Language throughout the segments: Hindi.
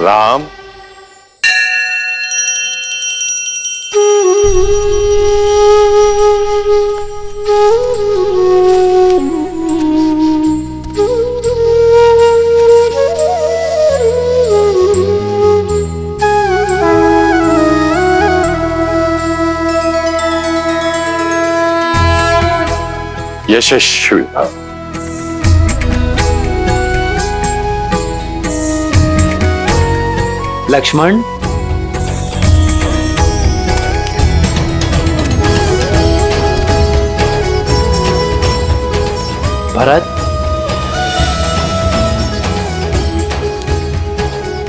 राम, यशस्वी भव। लक्ष्मण, भरत,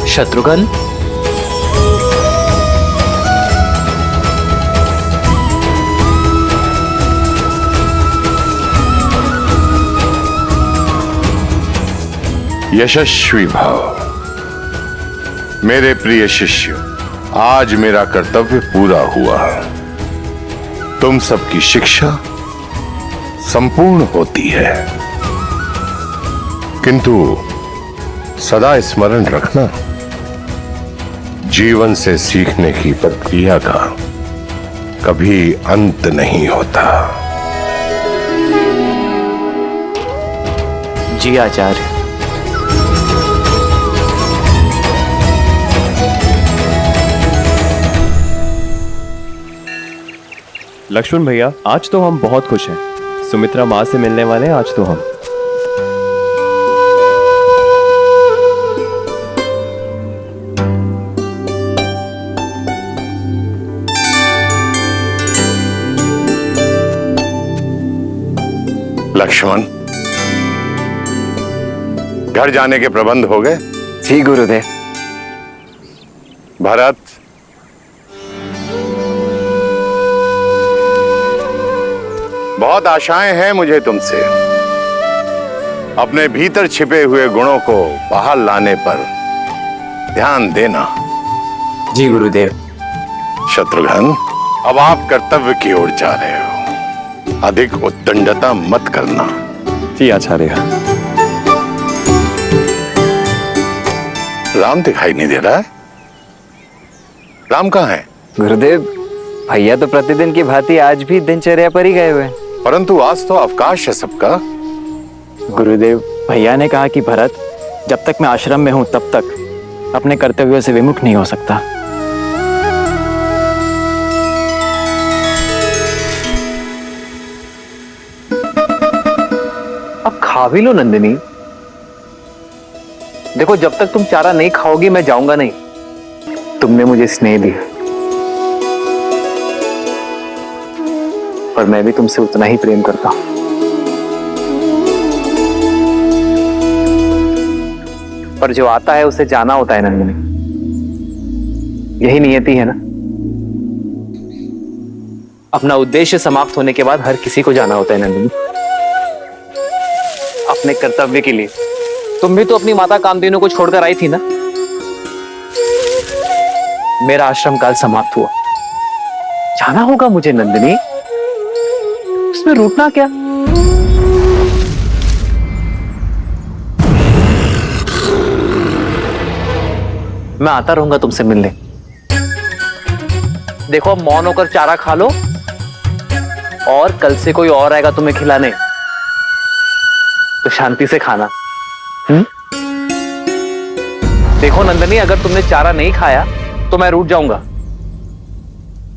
शत्रुघ्न, यशस्वी भव। मेरे प्रिय शिष्य, आज मेरा कर्तव्य पूरा हुआ। तुम सबकी शिक्षा संपूर्ण होती है, किंतु सदा स्मरण रखना, जीवन से सीखने की प्रक्रिया का कभी अंत नहीं होता। जी आचार्य। लक्ष्मण भैया, आज तो हम बहुत खुश हैं। सुमित्रा माँ से मिलने वाले हैं आज तो हम। लक्ष्मण, घर जाने के प्रबंध हो गए? जी गुरुदेव। भरत, बहुत आशाएं हैं मुझे तुमसे। अपने भीतर छिपे हुए गुणों को बाहर लाने पर ध्यान देना। जी गुरुदेव। शत्रुघ्न, अब आप कर्तव्य की ओर जा रहे हो, अधिक उद्दंडता मत करना। जी आचार्य। राम दिखाई नहीं दे रहा है। राम कहाँ है? गुरुदेव, भैया तो प्रतिदिन की भांति आज भी दिनचर्या पर ही गए हुए हैं। परंतु आज तो अवकाश है सबका। गुरुदेव, भैया ने कहा कि भरत, जब तक मैं आश्रम में हूं तब तक अपने कर्तव्यों से विमुख नहीं हो सकता। अब खा भी लो नंदिनी। देखो, जब तक तुम चारा नहीं खाओगी मैं जाऊंगा नहीं। तुमने मुझे स्नेह दिया और मैं भी तुमसे उतना ही प्रेम करता हूं। पर जो आता है उसे जाना होता है नंदिनी, यही नियति है ना। अपना उद्देश्य समाप्त होने के बाद हर किसी को जाना होता है नंदिनी, अपने कर्तव्य के लिए। तुम भी तो अपनी माता कामधेनु को छोड़कर आई थी ना। मेरा आश्रम काल समाप्त हुआ, जाना होगा मुझे नंदिनी, उसमें रूठना क्या। मैं आता रहूंगा तुमसे मिलने। देखो, अब मौन होकर चारा खा लो और कल से कोई और आएगा तुम्हें खिलाने तो शांति से खाना। देखो नंदनी, अगर तुमने चारा नहीं खाया तो मैं रूठ जाऊंगा,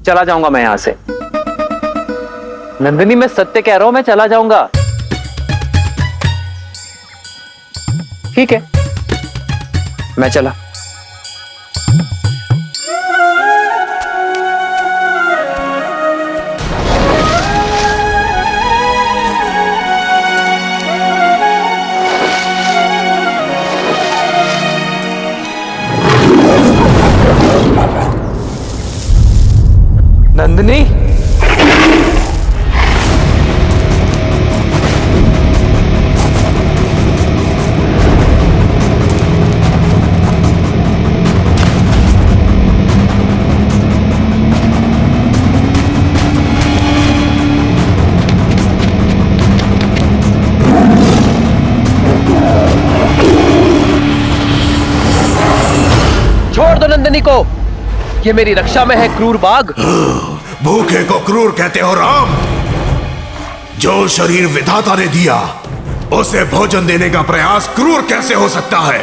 चला जाऊंगा मैं यहां से। नंदिनी, मैं सत्य कह रहा हूं, मैं चला जाऊंगा। ठीक है, मैं चला। नंदिनी, नंदिनी को। ये मेरी रक्षा में है क्रूर बाघ। भूखे को क्रूर कहते हो राम? जो शरीर विधाता ने दिया उसे भोजन देने का प्रयास क्रूर कैसे हो सकता है?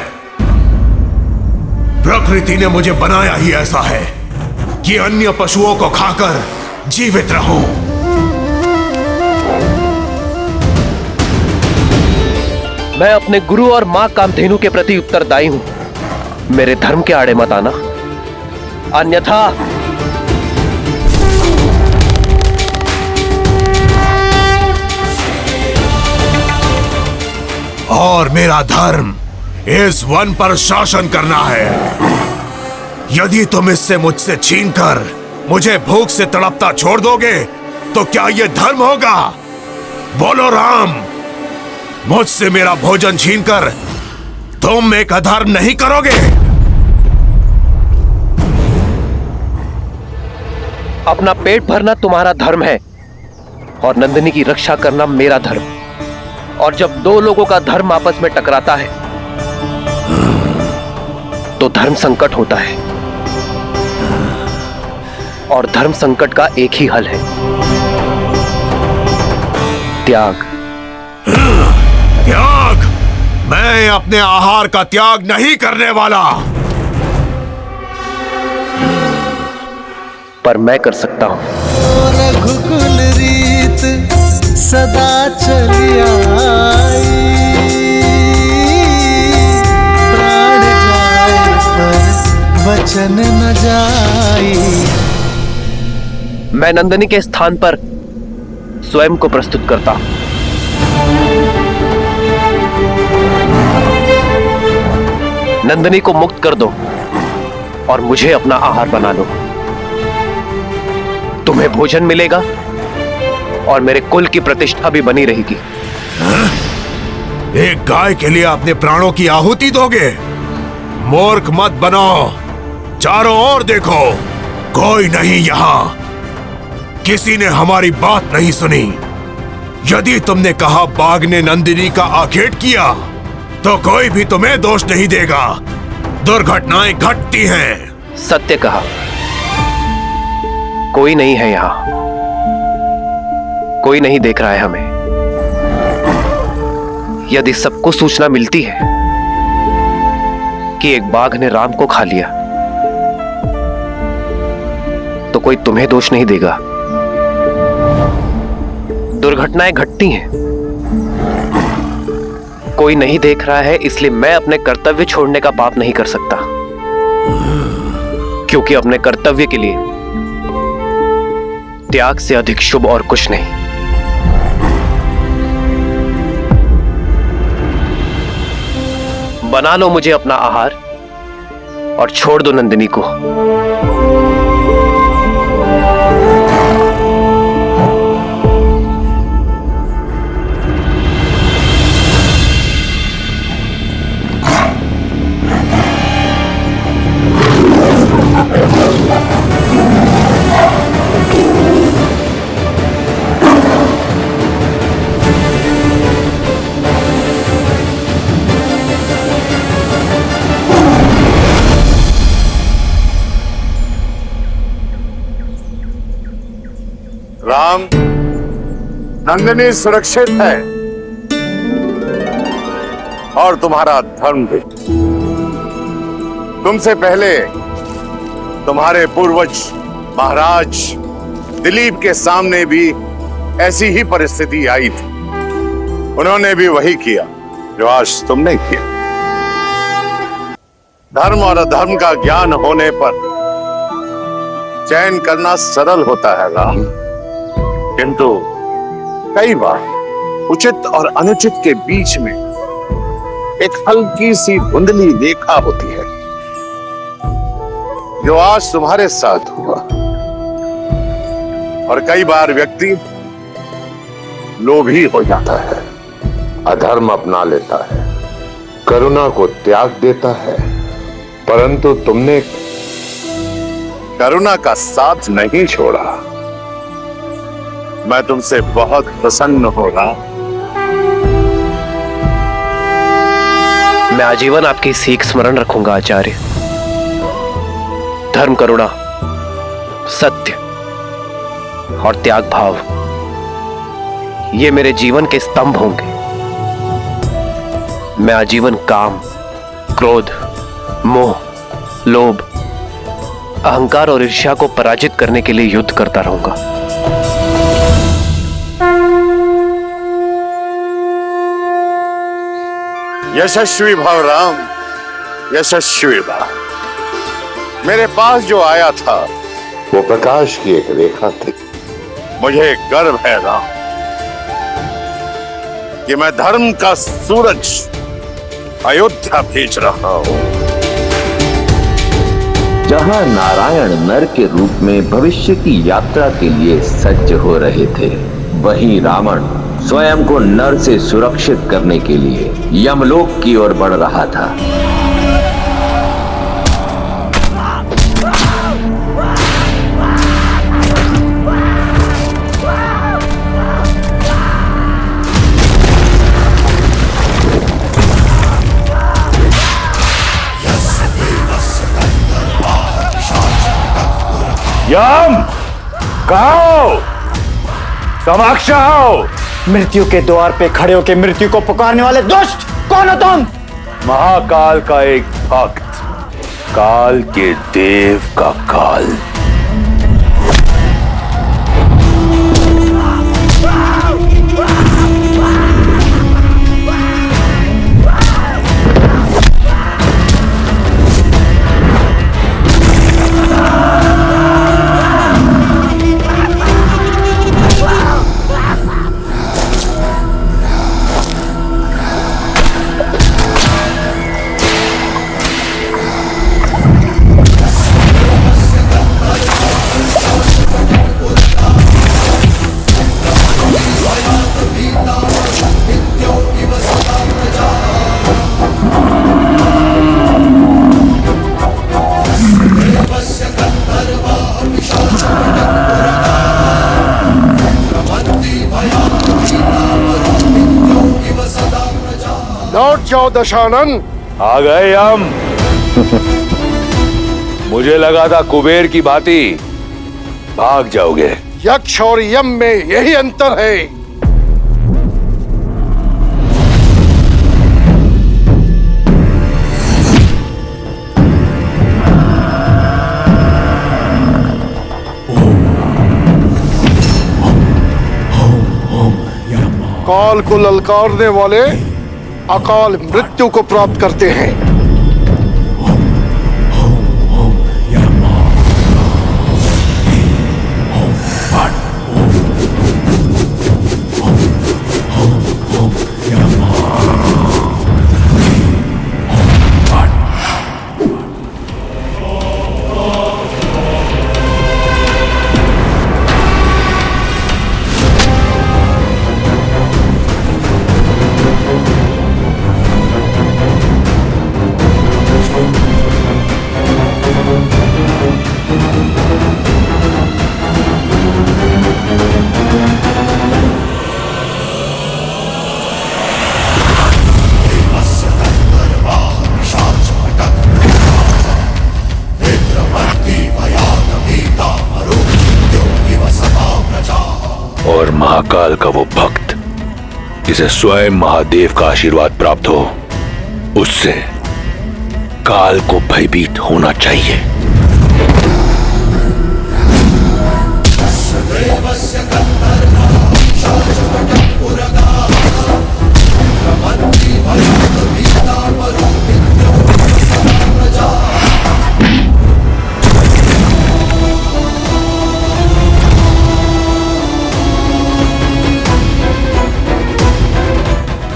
प्रकृति ने मुझे बनाया ही ऐसा है कि अन्य पशुओं को खाकर जीवित रहूं। मैं अपने गुरु और मां कामधेनु के प्रति उत्तरदायी हूं। मेरे धर्म के आड़े मत आना, अन्यथा। और मेरा धर्म इस वन पर शासन करना है। यदि तुम इससे मुझसे छीनकर मुझे भूख से तड़पता छोड़ दोगे तो क्या यह धर्म होगा? बोलो राम, मुझसे मेरा भोजन छीनकर तुम एक अधर्म नहीं करोगे? अपना पेट भरना तुम्हारा धर्म है और नंदिनी की रक्षा करना मेरा धर्म। और जब दो लोगों का धर्म आपस में टकराता है तो धर्म संकट होता है। और धर्म संकट का एक ही हल है, त्याग। त्याग? मैं अपने आहार का त्याग नहीं करने वाला। पर मैं कर सकता हूं। रघुकुल रीत सदा चली आई, प्राण जाए पर वचन न जाई। मैं नंदिनी के स्थान पर स्वयं को प्रस्तुत करता हूं। नंदिनी को मुक्त कर दो और मुझे अपना आहार बना लो। तुम्हें भोजन मिलेगा और मेरे कुल की प्रतिष्ठा भी बनी रहेगी। एक गाय के लिए अपने प्राणों की आहुति दोगे? मूर्ख मत बनो। चारों ओर देखो, कोई नहीं यहाँ। किसी ने हमारी बात नहीं सुनी। यदि तुमने कहा बाघ ने नंदिनी का आखेट किया तो कोई भी तुम्हें दोष नहीं देगा। दुर्घटनाएं घटती हैं। सत्य कहा, कोई नहीं है यहां, कोई नहीं देख रहा है हमें। यदि सबको सूचना मिलती है कि एक बाघ ने राम को खा लिया तो कोई तुम्हें दोष नहीं देगा। दुर्घटनाएं घटती हैं, कोई नहीं देख रहा है, इसलिए मैं अपने कर्तव्य छोड़ने का पाप नहीं कर सकता। क्योंकि अपने कर्तव्य के लिए त्याग से अधिक शुभ और कुछ नहीं। बना लो मुझे अपना आहार और छोड़ दो नंदिनी को। राम, नंदिनी सुरक्षित है और तुम्हारा धर्म भी। तुमसे पहले तुम्हारे पूर्वज महाराज दिलीप के सामने भी ऐसी ही परिस्थिति आई थी। उन्होंने भी वही किया जो आज तुमने किया। धर्म और अधर्म का ज्ञान होने पर चयन करना सरल होता है राम, किंतु कई बार उचित और अनुचित के बीच में एक हल्की सी धुंधली रेखा होती है, जो आज तुम्हारे साथ हुआ। और कई बार व्यक्ति लोभी हो जाता है, अधर्म अपना लेता है, करुणा को त्याग देता है, परंतु तुमने करुणा का साथ नहीं छोड़ा। मैं तुमसे बहुत प्रसन्न हो रहा। मैं आजीवन आपकी सीख स्मरण रखूंगा आचार्य। धर्म, करुणा, सत्य और त्याग भाव ये मेरे जीवन के स्तंभ होंगे। मैं आजीवन काम, क्रोध, मोह, लोभ, अहंकार और ईर्ष्या को पराजित करने के लिए युद्ध करता रहूंगा। यशस्वी भव राम, यशस्वी भव। मेरे पास जो आया था वो प्रकाश की एक रेखा थी। मुझे गर्व है राम कि मैं धर्म का सूरज अयोध्या भेज रहा हूं। जहां नारायण नर के रूप में भविष्य की यात्रा के लिए सज्ज हो रहे थे, वहीं रावण स्वयं को नर से सुरक्षित करने के लिए यमलोक की ओर बढ़ रहा था। यम, कहो, समक्ष आओ। मृत्यु के द्वार पे खड़े होकर मृत्यु को पुकारने वाले दुष्ट कौन हो तुम? महाकाल का एक भक्त, काल के देव का काल। लौट जाओ दशानन। आ गए हम। मुझे लगा था कुबेर की भांति भाग जाओगे। यक्ष और यम में यही अंतर है। काल को ललकारने वाले अकाल मृत्यु को प्राप्त करते हैं। और महाकाल का वो भक्त जिसे स्वयं महादेव का आशीर्वाद प्राप्त हो, उससे काल को भयभीत होना चाहिए।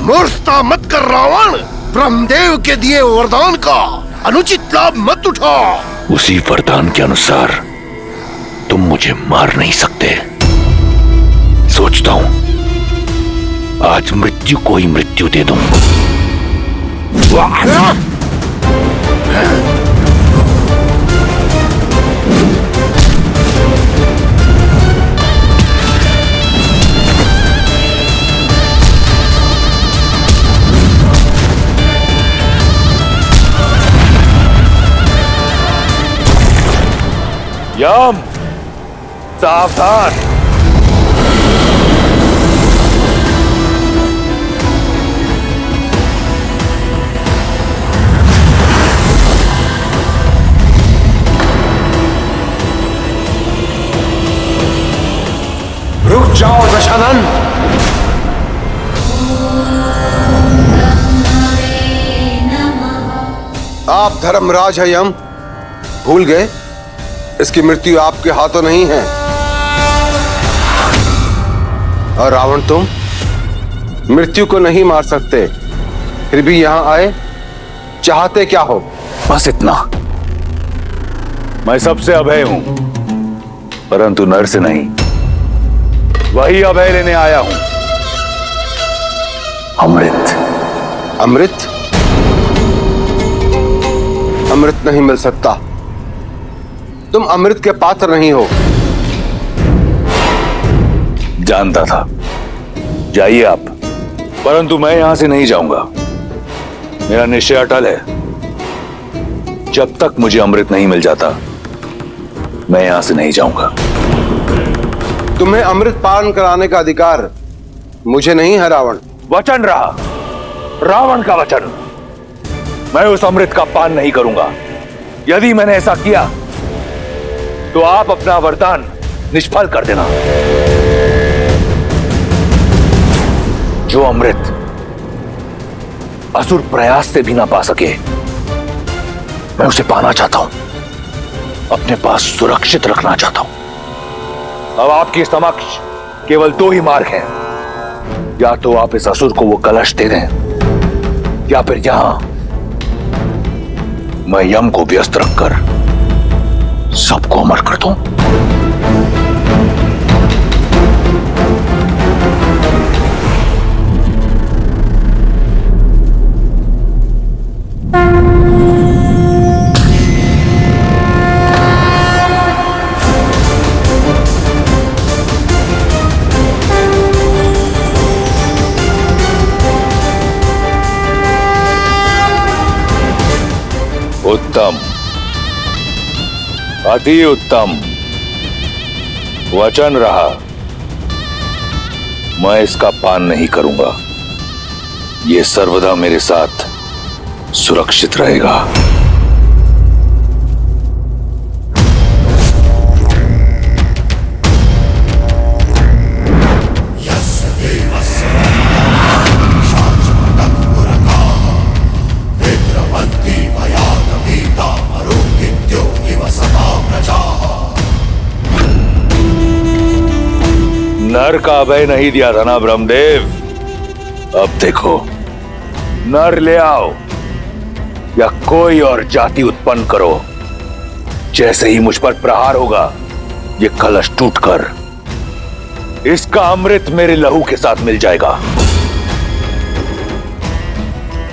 मूर्खता मत कर रावण। ब्रह्मदेव के दिए वरदान का अनुचित लाभ मत उठा। उसी वरदान के अनुसार तुम मुझे मार नहीं सकते। सोचता हूं आज मृत्यु को ही मृत्यु दे दूं। यम, सावधान। रुक जाओ दशानन। आप धर्मराज है यम, भूल गए इसकी मृत्यु आपके हाथों नहीं है। और रावण तुम मृत्यु को नहीं मार सकते, फिर भी यहां आए, चाहते क्या हो? बस इतना। मैं सबसे अभय हूं, परंतु नर से नहीं। वही अभय लेने आया हूं, अमृत। अमृत? अमृत नहीं मिल सकता, तुम अमृत के पात्र नहीं हो। जानता था। जाइए आप, परंतु मैं यहां से नहीं जाऊंगा। मेरा निश्चय अटल है, जब तक मुझे अमृत नहीं मिल जाता मैं यहां से नहीं जाऊंगा। तुम्हें अमृत पान कराने का अधिकार मुझे नहीं है रावण। वचन रहा, रावण का वचन। मैं उस अमृत का पान नहीं करूंगा। यदि मैंने ऐसा किया तो आप अपना वरदान निष्फल कर देना। जो अमृत असुर प्रयास से भी ना पा सके, मैं उसे पाना चाहता हूं, अपने पास सुरक्षित रखना चाहता हूं। अब आपके समक्ष केवल दो ही मार्ग हैं। या तो आप इस असुर को वो कलश दे दें, या फिर यहां मैं यम को व्यस्त रखकर सबको अमर कर दूं। उत्तम, अति उत्तम। वचन रहा, मैं इसका पान नहीं करूंगा। यह सर्वदा मेरे साथ सुरक्षित रहेगा। नर का अभय नहीं दिया था ना ब्रह्मदेव? अब देखो, नर ले आओ या कोई और जाति उत्पन्न करो, जैसे ही मुझ पर प्रहार होगा ये कलश टूटकर इसका अमृत मेरे लहू के साथ मिल जाएगा।